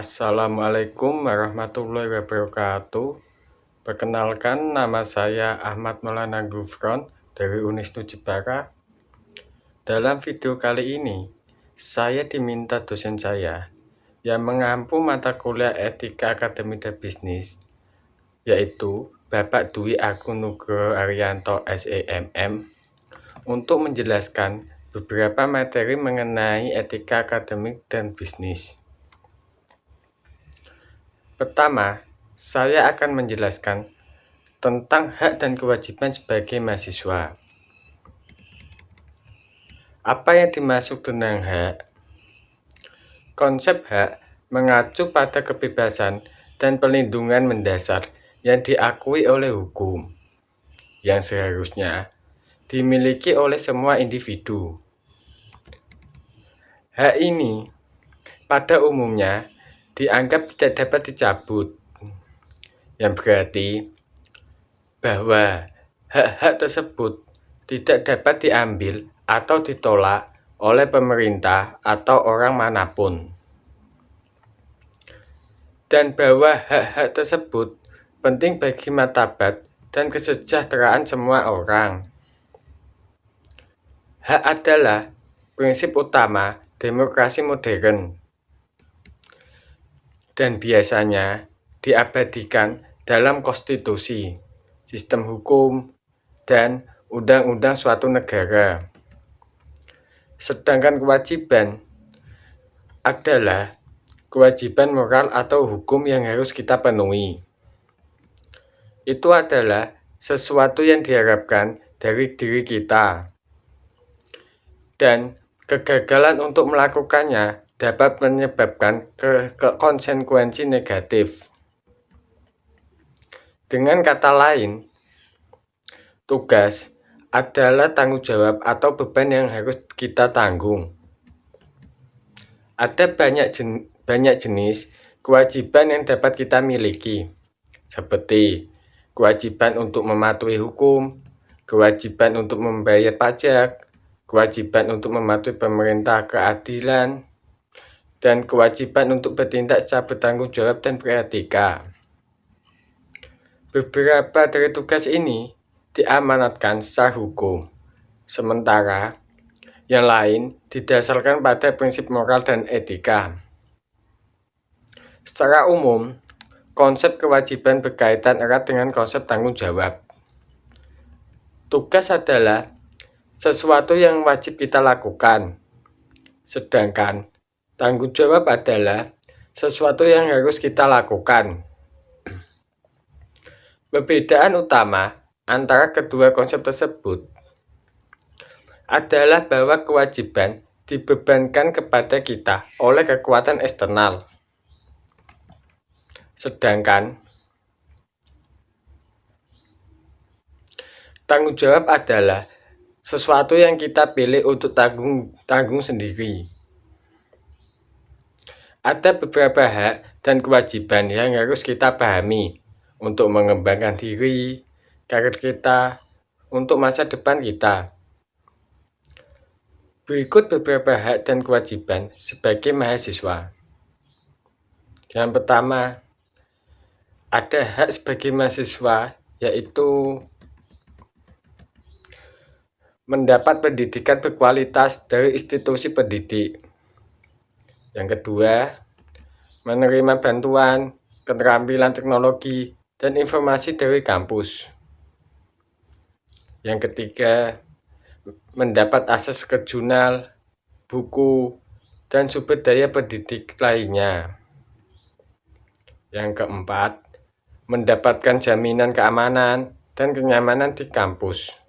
Assalamualaikum warahmatullahi wabarakatuh. Perkenalkan, nama saya Ahmad Maulana Gufron dari Unisnu Jepara. Dalam video kali ini, saya diminta dosen saya yang mengampu mata kuliah Etika Akademik dan Bisnis, yaitu Bapak Dwi Agung Nugroho Arianto SEMM, untuk menjelaskan beberapa materi mengenai etika akademik dan bisnis. Pertama, saya akan menjelaskan tentang hak dan kewajiban sebagai mahasiswa. Apa yang dimaksud dengan hak? Konsep hak mengacu pada kebebasan dan perlindungan mendasar yang diakui oleh hukum, yang seharusnya dimiliki oleh semua individu. Hak ini pada umumnya dianggap tidak dapat dicabut, yang berarti bahwa hak-hak tersebut tidak dapat diambil atau ditolak oleh pemerintah atau orang manapun, dan bahwa hak-hak tersebut penting bagi martabat dan kesejahteraan semua orang. Hak adalah prinsip utama demokrasi modern dan biasanya diabadikan dalam konstitusi, sistem hukum, dan undang-undang suatu negara. Sedangkan kewajiban adalah kewajiban moral atau hukum yang harus kita penuhi. Itu adalah sesuatu yang diharapkan dari diri kita, dan kegagalan untuk melakukannya dapat menyebabkan konsekuensi negatif. Dengan kata lain, tugas adalah tanggung jawab atau beban yang harus kita tanggung. Ada banyak jenis kewajiban yang dapat kita miliki, seperti kewajiban untuk mematuhi hukum, kewajiban untuk membayar pajak, kewajiban untuk mematuhi pemerintah keadilan, dan kewajiban untuk bertindak secara bertanggung jawab dan beretika. Beberapa dari tugas ini diamanatkan secara hukum, sementara yang lain didasarkan pada prinsip moral dan etika. Secara umum, konsep kewajiban berkaitan erat dengan konsep tanggung jawab. Tugas adalah sesuatu yang wajib kita lakukan, sedangkan tanggung jawab adalah sesuatu yang harus kita lakukan. Perbedaan utama antara kedua konsep tersebut adalah bahwa kewajiban dibebankan kepada kita oleh kekuatan eksternal, sedangkan tanggung jawab adalah sesuatu yang kita pilih untuk tanggung sendiri. Ada beberapa hak dan kewajiban yang harus kita pahami untuk mengembangkan diri, karir kita, untuk masa depan kita. Berikut beberapa hak dan kewajiban sebagai mahasiswa. Yang pertama, ada hak sebagai mahasiswa, yaitu mendapat pendidikan berkualitas dari institusi pendidik. Yang kedua, menerima bantuan, keterampilan teknologi, dan informasi dari kampus. Yang ketiga, mendapat akses ke jurnal, buku, dan sumber daya pendidik lainnya. Yang keempat, mendapatkan jaminan keamanan dan kenyamanan di kampus.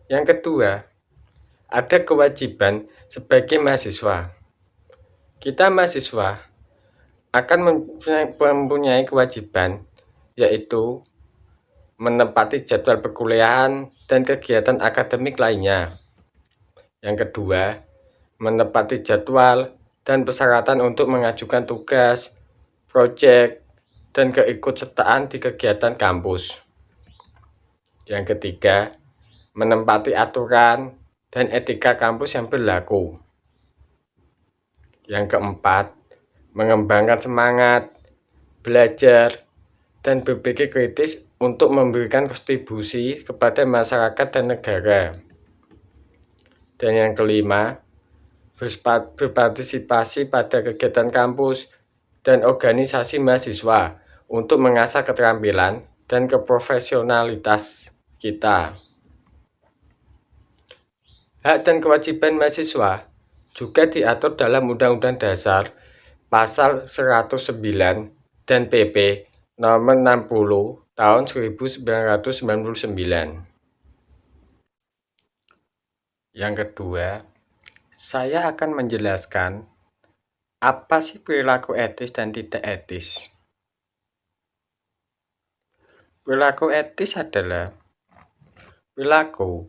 Yang kedua, ada kewajiban sebagai mahasiswa. Kita mahasiswa akan mempunyai kewajiban, yaitu menepati jadwal perkuliahan dan kegiatan akademik lainnya. Yang kedua, menepati jadwal dan persyaratan untuk mengajukan tugas, proyek, dan keikutsertaan di kegiatan kampus. Yang ketiga, menempati aturan dan etika kampus yang berlaku. Yang keempat, mengembangkan semangat, belajar, dan berpikir kritis untuk memberikan kontribusi kepada masyarakat dan negara. Dan yang kelima, berpartisipasi pada kegiatan kampus dan organisasi mahasiswa untuk mengasah keterampilan dan keprofesionalitas kita. Hak dan kewajiban mahasiswa juga diatur dalam Undang-Undang Dasar Pasal 109 dan PP Nomor 60 Tahun 1999. Yang kedua, saya akan menjelaskan apa sih perilaku etis dan tidak etis. Perilaku etis adalah perilaku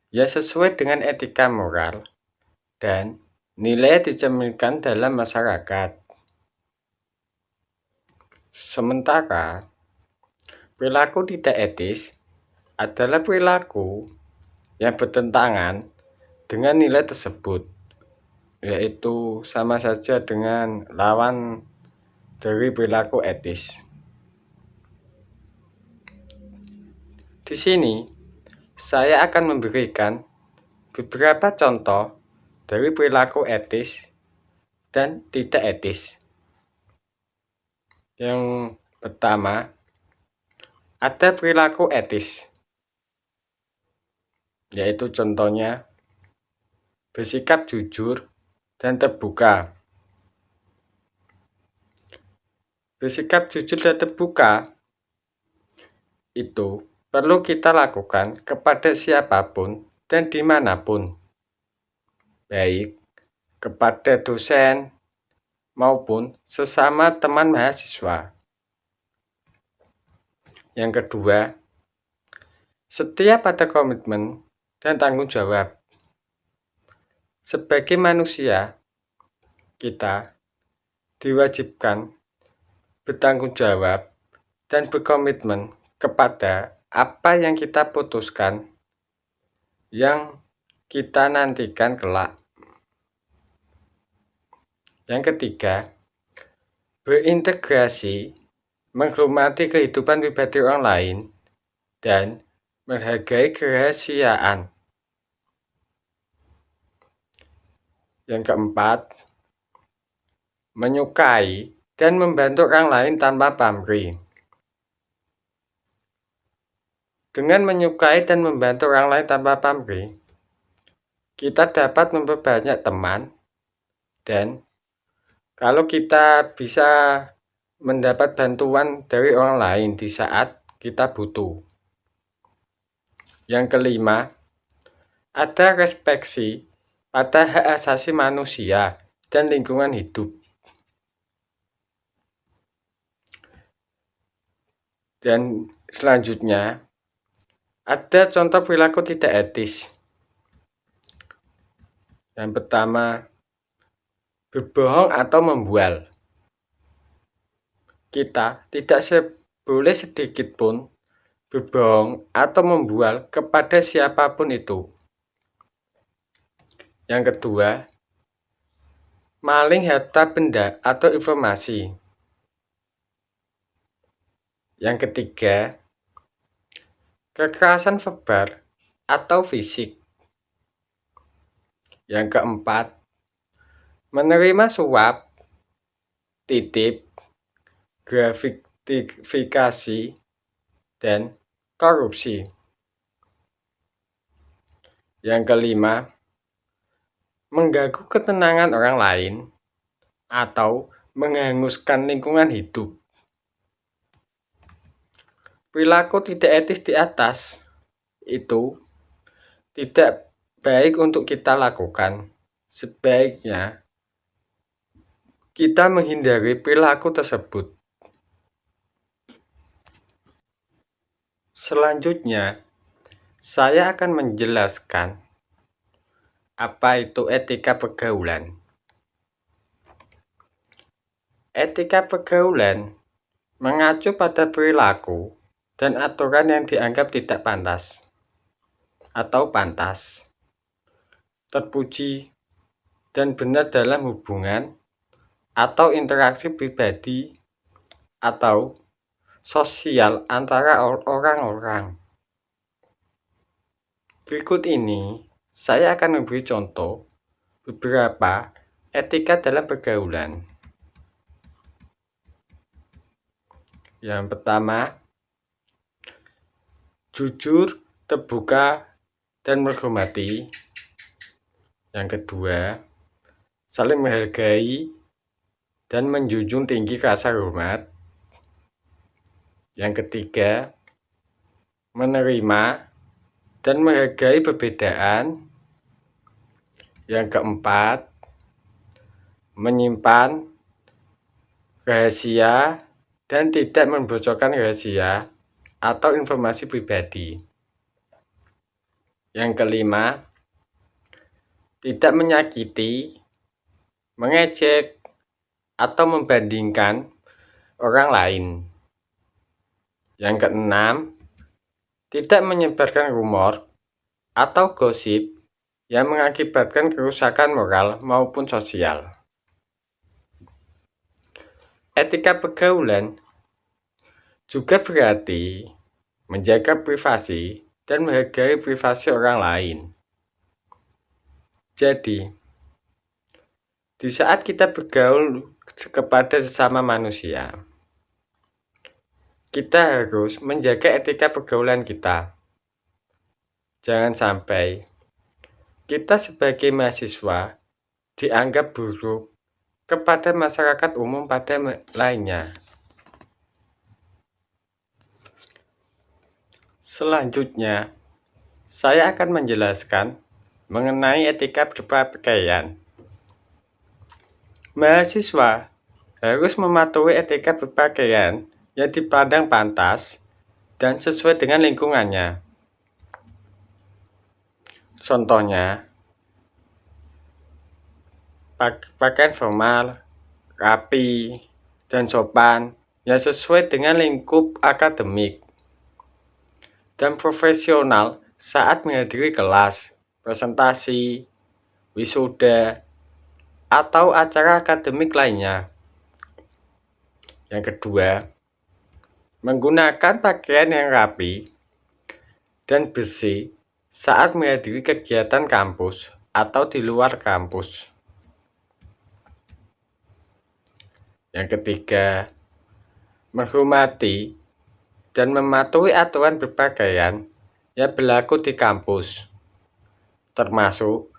yang sesuai dengan etika moral dan nilai dicerminkan dalam masyarakat. Sementara perilaku tidak etis adalah perilaku yang bertentangan dengan nilai tersebut, yaitu sama saja dengan lawan dari perilaku etis. Di sini, saya akan memberikan beberapa contoh dari perilaku etis dan tidak etis. Yang pertama, ada perilaku etis, yaitu contohnya bersikap jujur dan terbuka. Bersikap jujur dan terbuka itu perlu kita lakukan kepada siapapun dan dimanapun, baik kepada dosen maupun sesama teman mahasiswa. Yang kedua, setiap ada komitmen dan tanggung jawab. Sebagai manusia, kita diwajibkan bertanggung jawab dan berkomitmen kepada apa yang kita putuskan, yang kita nantikan kelak. Yang ketiga, berintegrasi, menghormati kehidupan pribadi orang lain, dan menghargai kerahasiaan. Yang keempat, menyukai dan membantu orang lain tanpa pamrih. Dengan menyukai dan membantu orang lain tanpa pamrih, kita dapat memperbanyak teman, dan kalau kita bisa mendapat bantuan dari orang lain di saat kita butuh. Yang kelima, ada respeksi pada hak asasi manusia dan lingkungan hidup. Dan selanjutnya, ada contoh perilaku tidak etis. Yang pertama, berbohong atau membual. Kita tidak boleh sedikit pun berbohong atau membual kepada siapapun itu. Yang kedua, maling harta benda atau informasi. Yang ketiga, kekerasan verbal atau fisik. Yang keempat, menerima suap, titip, gratifikasi, dan korupsi. Yang kelima, mengganggu ketenangan orang lain atau menghanguskan lingkungan hidup. Perilaku tidak etis di atas itu tidak baik untuk kita lakukan. Sebaiknya kita menghindari perilaku tersebut. Selanjutnya, saya akan menjelaskan apa itu etika pergaulan. Etika pergaulan mengacu pada perilaku dan aturan yang dianggap tidak pantas atau pantas, terpuji, dan benar dalam hubungan atau interaksi pribadi atau sosial antara orang-orang. Berikut ini saya akan memberi contoh beberapa etika dalam pergaulan. Yang pertama, jujur, terbuka, dan menghormati. Yang kedua, saling menghargai dan menjunjung tinggi rasa hormat. Yang ketiga, menerima dan menghargai perbedaan. Yang keempat, menyimpan rahasia dan tidak membocorkan rahasia atau informasi pribadi. Yang kelima, tidak menyakiti, mengejek, atau membandingkan orang lain. Yang keenam, tidak menyebarkan rumor atau gosip yang mengakibatkan kerusakan moral maupun sosial. Etika pergaulan juga berarti menjaga privasi dan menghargai privasi orang lain. Jadi, di saat kita bergaul kepada sesama manusia, kita harus menjaga etika pergaulan kita. Jangan sampai kita sebagai mahasiswa dianggap buruk kepada masyarakat umum pada lainnya. Selanjutnya, saya akan menjelaskan mengenai etika berpakaian. Mahasiswa harus mematuhi etika berpakaian yang dipandang pantas dan sesuai dengan lingkungannya. Contohnya, pakaian formal, rapi, dan sopan yang sesuai dengan lingkup akademik dan profesional saat menghadiri kelas, presentasi, wisuda, atau acara akademik lainnya. Yang kedua, menggunakan pakaian yang rapi dan bersih saat menghadiri kegiatan kampus atau di luar kampus. Yang ketiga, menghormati dan mematuhi aturan berpakaian yang berlaku di kampus, termasuk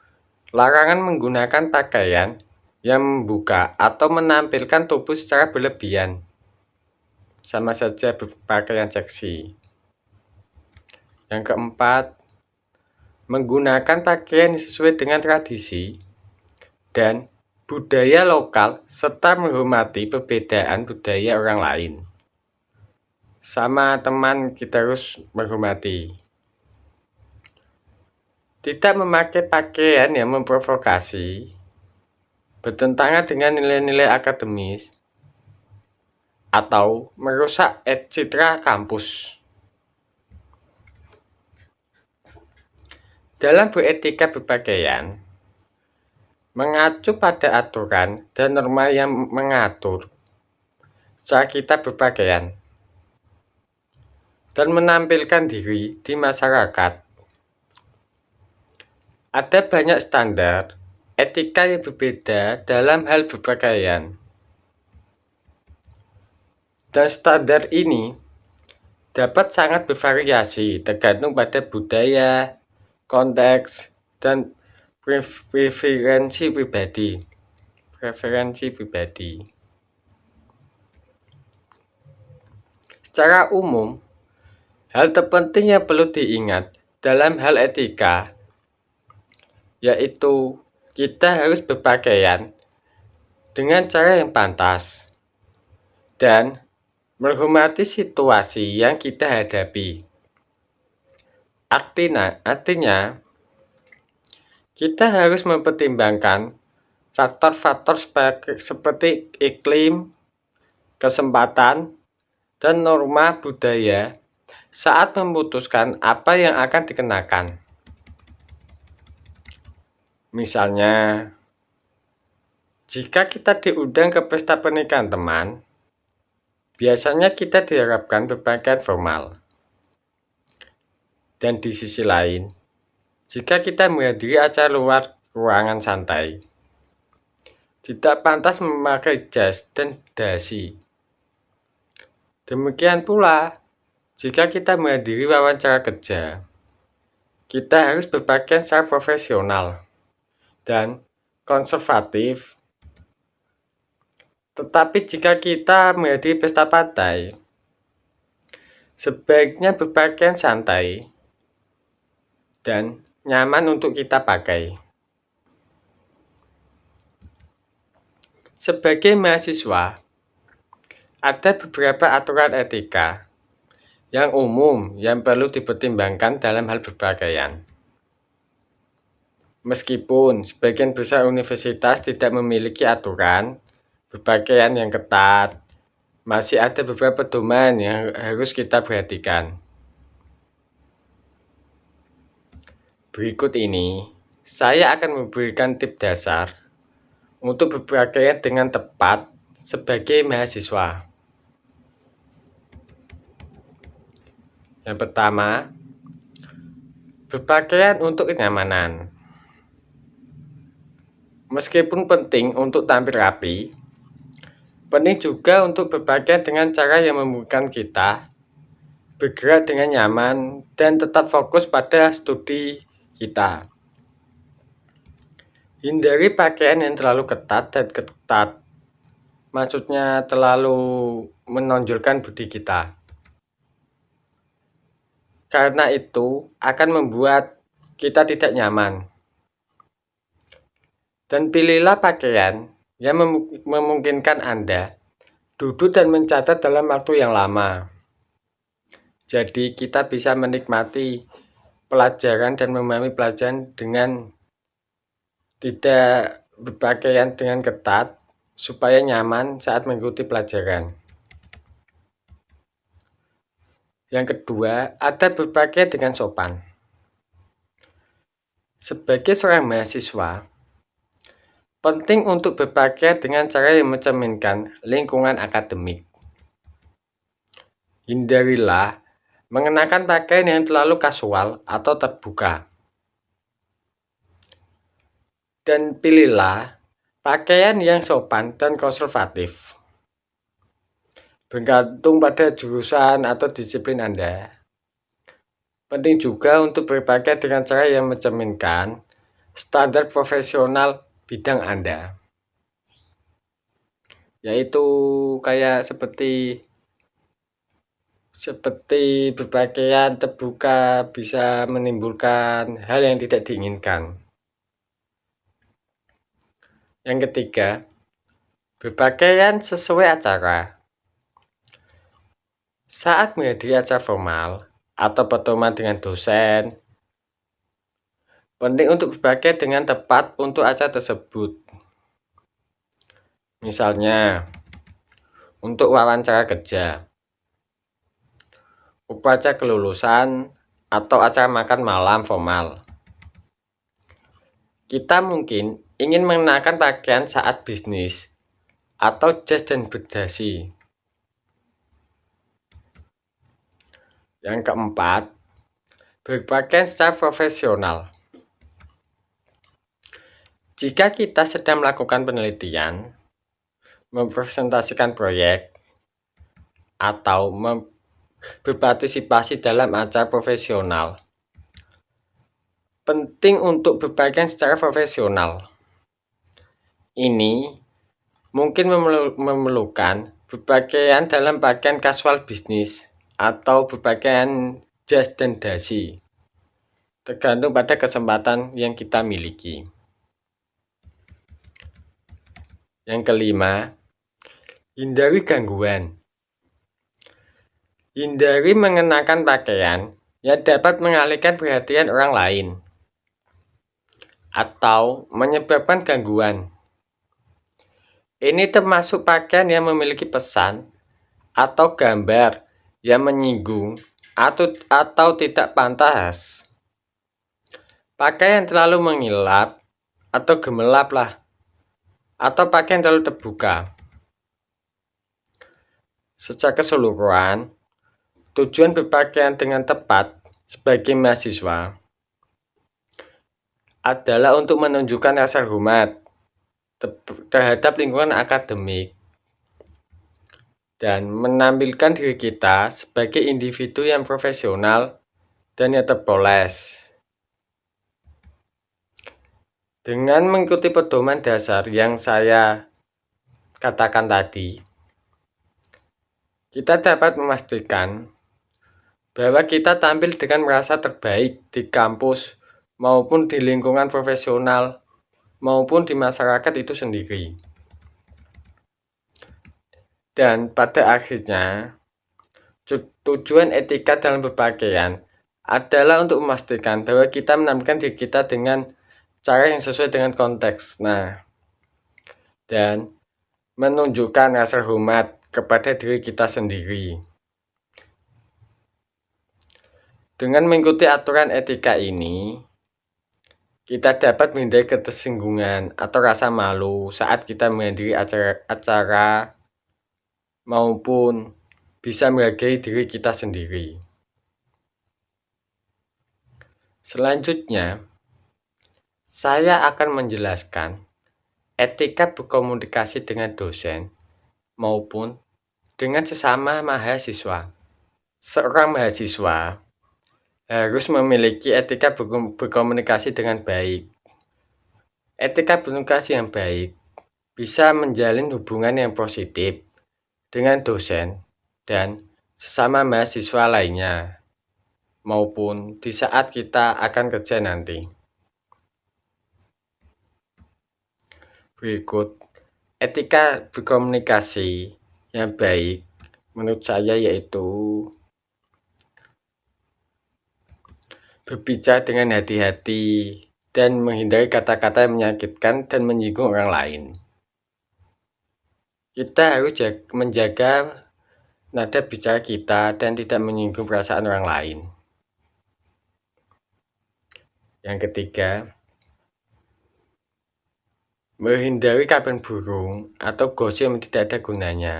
larangan menggunakan pakaian yang membuka atau menampilkan tubuh secara berlebihan, sama saja berpakaian seksi. Yang keempat, menggunakan pakaian sesuai dengan tradisi dan budaya lokal serta menghormati perbedaan budaya orang lain. Sama teman kita harus menghormati. Tidak memakai pakaian yang memprovokasi, bertentangan dengan nilai-nilai akademis, atau merusak citra kampus. Dalam beretika berpakaian, mengacu pada aturan dan norma yang mengatur cara kita berpakaian dan menampilkan diri di masyarakat. Ada banyak standar etika yang berbeda dalam hal berpakaian. Dan standar ini dapat sangat bervariasi tergantung pada budaya, konteks, dan preferensi pribadi. Secara umum, hal terpenting yang perlu diingat dalam hal etika yaitu kita harus berpakaian dengan cara yang pantas dan menghormati situasi yang kita hadapi. Artinya, kita harus mempertimbangkan faktor-faktor seperti iklim, kesempatan, dan norma budaya saat memutuskan apa yang akan dikenakan. Misalnya, Jika kita diundang ke pesta pernikahan teman, biasanya kita diharapkan berpakaian formal. Dan di sisi lain, jika kita menghadiri acara luar ruangan santai, tidak pantas memakai jas dan dasi. Demikian pula, jika kita menghadiri wawancara kerja, kita harus berpakaian secara profesional dan konservatif. Tetapi jika kita menghadiri pesta pantai, sebaiknya berpakaian santai dan nyaman untuk kita pakai. Sebagai mahasiswa, ada beberapa aturan etika yang umum yang perlu dipertimbangkan dalam hal berpakaian. Meskipun sebagian besar universitas tidak memiliki aturan berpakaian yang ketat, masih ada beberapa pedoman yang harus kita perhatikan. Berikut ini, saya akan memberikan tips dasar untuk berpakaian dengan tepat sebagai mahasiswa. Yang pertama, berpakaian untuk kenyamanan. Meskipun penting untuk tampil rapi, penting juga untuk berpakaian dengan cara yang memungkinkan kita bergerak dengan nyaman dan tetap fokus pada studi kita. Hindari pakaian yang terlalu ketat dan ketat. Maksudnya terlalu menonjolkan budi kita. Karena itu akan membuat kita tidak nyaman. Dan pilihlah pakaian yang memungkinkan Anda duduk dan mencatat dalam waktu yang lama. Jadi kita bisa menikmati pelajaran dan memahami pelajaran dengan tidak berpakaian dengan ketat supaya nyaman saat mengikuti pelajaran. Yang kedua, ada berpakaian dengan sopan. Sebagai seorang mahasiswa, penting untuk berpakaian dengan cara yang mencerminkan lingkungan akademik. Hindarilah mengenakan pakaian yang terlalu kasual atau terbuka. Dan pilihlah pakaian yang sopan dan konservatif. Bergantung pada jurusan atau disiplin Anda. Penting juga untuk berpakaian dengan cara yang mencerminkan standar profesional bidang Anda. Yaitu kayak seperti berpakaian terbuka bisa menimbulkan hal yang tidak diinginkan. Yang ketiga, berpakaian sesuai acara. Saat menghadiri acara formal atau pertemuan dengan dosen, penting untuk berpakaian dengan tepat untuk acara tersebut. Misalnya, untuk wawancara kerja, upacara kelulusan, atau acara makan malam formal. Kita mungkin ingin mengenakan pakaian saat bisnis atau jas dan berdasi. Yang keempat, berpakaian secara profesional. Jika kita sedang melakukan penelitian, mempresentasikan proyek, atau berpartisipasi dalam acara profesional, penting untuk berpakaian secara profesional. Ini mungkin memerlukan berpakaian dalam pakaian kasual bisnis atau berpakaian jas dan dasi, tergantung pada kesempatan yang kita miliki. Yang kelima, hindari gangguan. Hindari mengenakan pakaian yang dapat mengalihkan perhatian orang lain atau menyebabkan gangguan. Ini termasuk pakaian yang memiliki pesan atau gambar yang menyinggung atau tidak pantas. Pakaian terlalu mengilap atau gemerlap atau pakaian terlalu terbuka. Secara keseluruhan, tujuan berpakaian dengan tepat sebagai mahasiswa adalah untuk menunjukkan rasa hormat terhadap lingkungan akademik dan menampilkan diri kita sebagai individu yang profesional dan yang terpoles. Dengan mengikuti pedoman dasar yang saya katakan tadi, kita dapat memastikan bahwa kita tampil dengan merasa terbaik di kampus maupun di lingkungan profesional maupun di masyarakat itu sendiri. Dan pada akhirnya, tujuan etika dalam berpakaian adalah untuk memastikan bahwa kita menampilkan diri kita dengan cara yang sesuai dengan konteks. Dan menunjukkan rasa hormat kepada diri kita sendiri. Dengan mengikuti aturan etika ini, kita dapat menghindari ketersinggungan atau rasa malu saat kita menghadiri acara maupun bisa menghargai diri kita sendiri. Selanjutnya, saya akan menjelaskan etika berkomunikasi dengan dosen maupun dengan sesama mahasiswa. Seorang mahasiswa harus memiliki etika berkomunikasi dengan baik. Etika berkomunikasi yang baik bisa menjalin hubungan yang positif dengan dosen dan sesama mahasiswa lainnya, maupun di saat kita akan kerja nanti. Berikut etika berkomunikasi yang baik menurut saya yaitu berbicara dengan hati-hati dan menghindari kata-kata yang menyakitkan dan menyinggung orang lain. Kita harus menjaga nada bicara kita dan tidak menyinggung perasaan orang lain. Yang ketiga, menghindari kabar burung atau gosip yang tidak ada gunanya.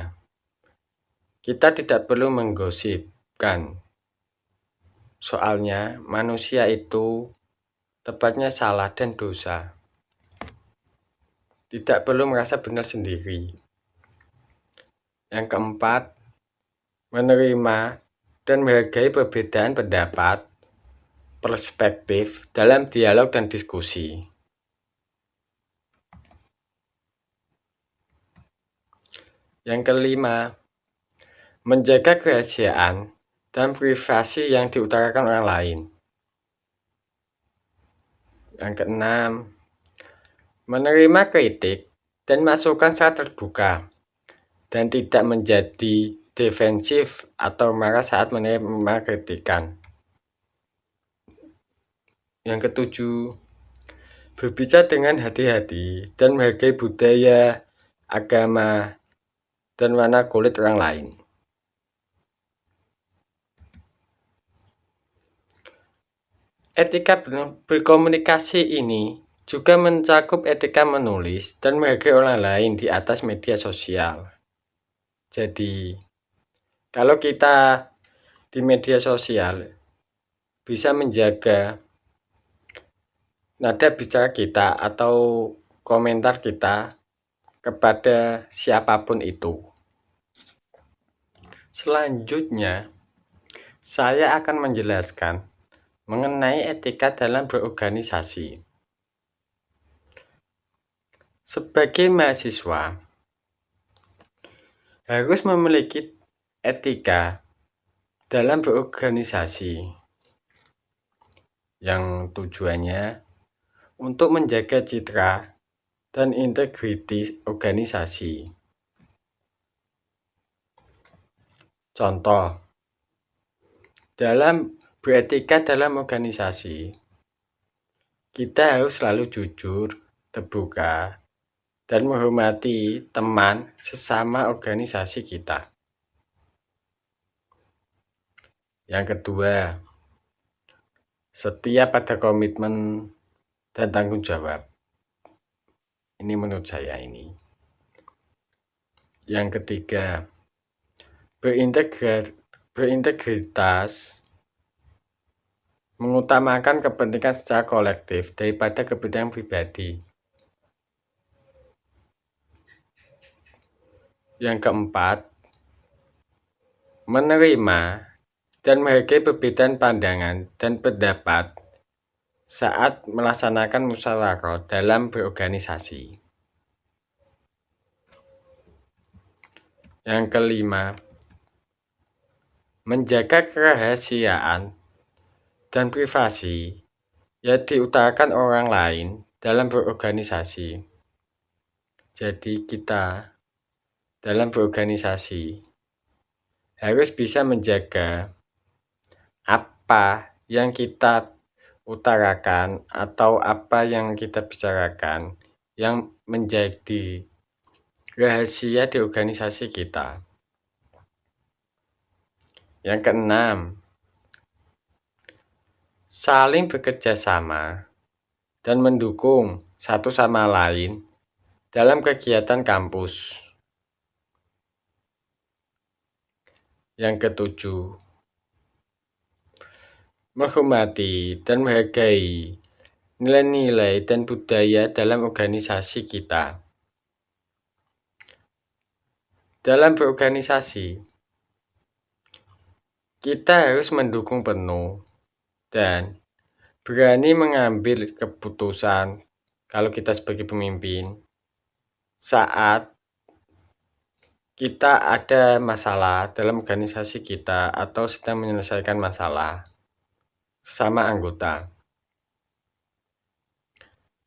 Kita tidak perlu menggosipkan. Soalnya manusia itu tepatnya salah dan dosa. Tidak perlu merasa benar sendiri. Yang keempat, menerima dan menghargai perbedaan pendapat, perspektif dalam dialog dan diskusi. Yang kelima, menjaga kerahasiaan dan privasi yang diutarakan orang lain. Yang keenam, menerima kritik dan masukan secara terbuka dan tidak menjadi defensif atau marah saat menerima kritikan. Yang ketujuh, berbicara dengan hati-hati dan menghargai budaya, agama, dan warna kulit orang lain. Etika berkomunikasi ini juga mencakup etika menulis dan menghargai orang lain di atas media sosial. Jadi, kalau kita di media sosial bisa menjaga nada bicara kita atau komentar kita kepada siapapun itu. Selanjutnya, saya akan menjelaskan mengenai etika dalam berorganisasi. Sebagai mahasiswa, harus memiliki etika dalam berorganisasi yang tujuannya untuk menjaga citra dan integritas organisasi. Contoh, dalam beretika dalam organisasi, kita harus selalu jujur, terbuka, dan menghormati teman sesama organisasi kita. Yang kedua, setia pada komitmen dan tanggung jawab. Ini menurut saya ini. Yang ketiga, berintegritas mengutamakan kepentingan secara kolektif daripada kepentingan pribadi. Yang keempat, menerima dan menghargai perbedaan pandangan dan pendapat saat melaksanakan musyawarah dalam berorganisasi. Yang kelima, menjaga kerahasiaan dan privasi yang diutarakan orang lain dalam berorganisasi. Jadi kita dalam berorganisasi harus bisa menjaga apa yang kita utarakan atau apa yang kita bicarakan yang menjadi rahasia di organisasi kita. Yang keenam, saling bekerja sama dan mendukung satu sama lain dalam kegiatan kampus. Yang ketujuh, menghormati dan menghargai nilai-nilai dan budaya dalam organisasi kita. Dalam berorganisasi, kita harus mendukung penuh dan berani mengambil keputusan kalau kita sebagai pemimpin saat kita ada masalah dalam organisasi kita atau sedang menyelesaikan masalah sama anggota.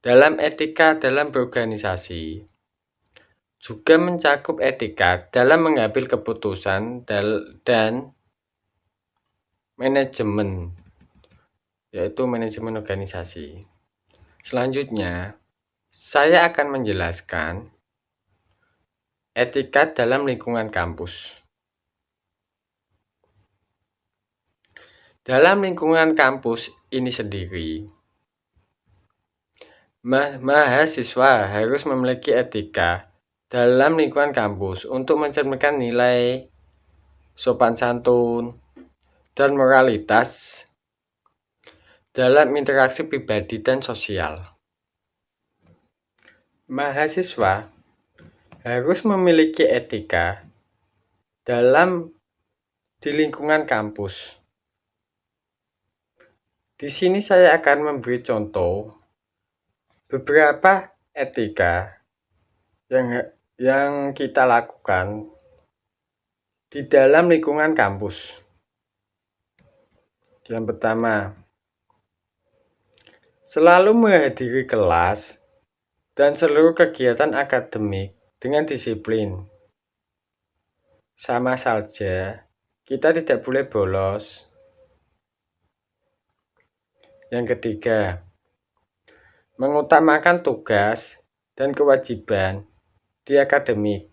Dalam etika dalam berorganisasi juga mencakup etika dalam mengambil keputusan dan manajemen, yaitu manajemen organisasi. Selanjutnya, saya akan menjelaskan etika dalam lingkungan kampus. Dalam lingkungan kampus ini sendiri, mahasiswa harus memiliki etika dalam lingkungan kampus untuk mencerminkan nilai sopan santun dan moralitas dalam interaksi pribadi dan sosial. Mahasiswa harus memiliki etika di lingkungan kampus. Di sini saya akan memberi contoh beberapa etika yang kita lakukan di dalam lingkungan kampus. Yang pertama, selalu menghadiri kelas dan seluruh kegiatan akademik dengan disiplin. Sama saja, kita tidak boleh bolos. Yang ketiga, mengutamakan tugas dan kewajiban di akademik.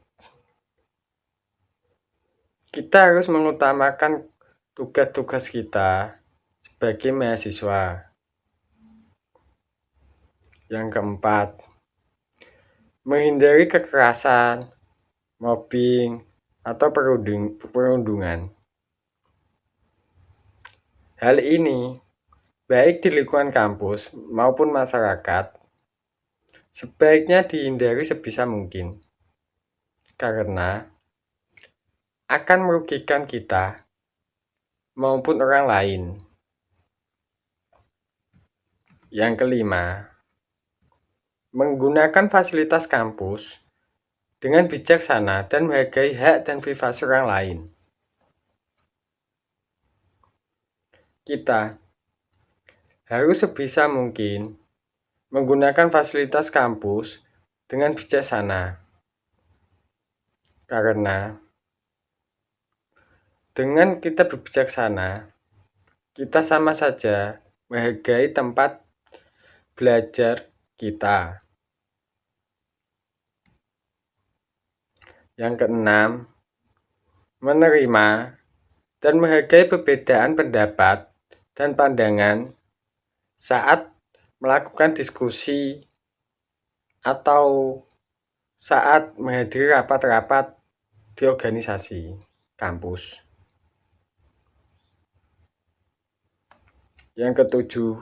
Kita harus mengutamakan tugas-tugas kita sebagai mahasiswa. Yang keempat, menghindari kekerasan, mobbing, atau perundungan. Hal ini baik di lingkungan kampus maupun masyarakat sebaiknya dihindari sebisa mungkin karena akan merugikan kita maupun orang lain. Yang kelima, menggunakan fasilitas kampus dengan bijaksana dan menghargai hak dan privasi orang lain. Kita harus sebisa mungkin menggunakan fasilitas kampus dengan bijaksana karena dengan kita berbijaksana, kita sama saja menghargai tempat belajar kita. Yang keenam, menerima dan menghargai perbedaan pendapat dan pandangan saat melakukan diskusi atau saat menghadiri rapat-rapat di organisasi kampus. Yang ketujuh,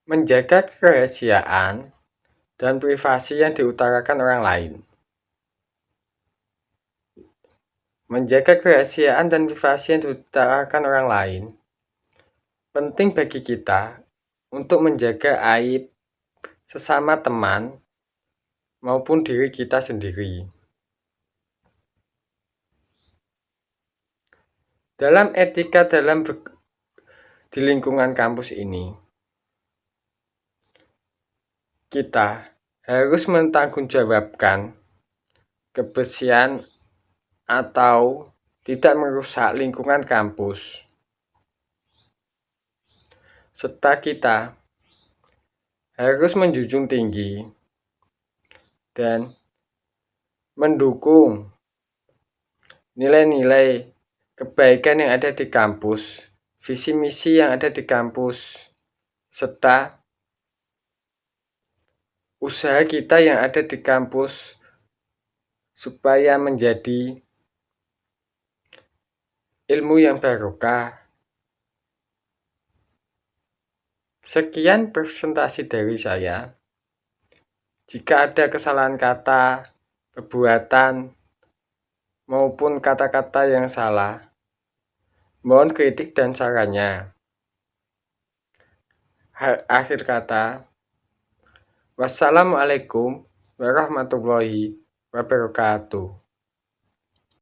menjaga kerahasiaan dan privasi yang diutarakan orang lain. Menjaga kerahasiaan dan privasi yang diutarakan orang lain penting bagi kita untuk menjaga aib sesama teman maupun diri kita sendiri. Dalam etika di lingkungan kampus ini, kita harus mentanggungjawabkan kebersihan atau tidak merusak lingkungan kampus. Serta kita harus menjunjung tinggi dan mendukung nilai-nilai kebaikan yang ada di kampus, visi misi yang ada di kampus, serta usaha kita yang ada di kampus supaya menjadi ilmu yang barokah. Sekian presentasi dari saya. Jika ada kesalahan kata, perbuatan, maupun kata-kata yang salah, mohon kritik dan sarannya. Akhir kata, wassalamualaikum warahmatullahi wabarakatuh.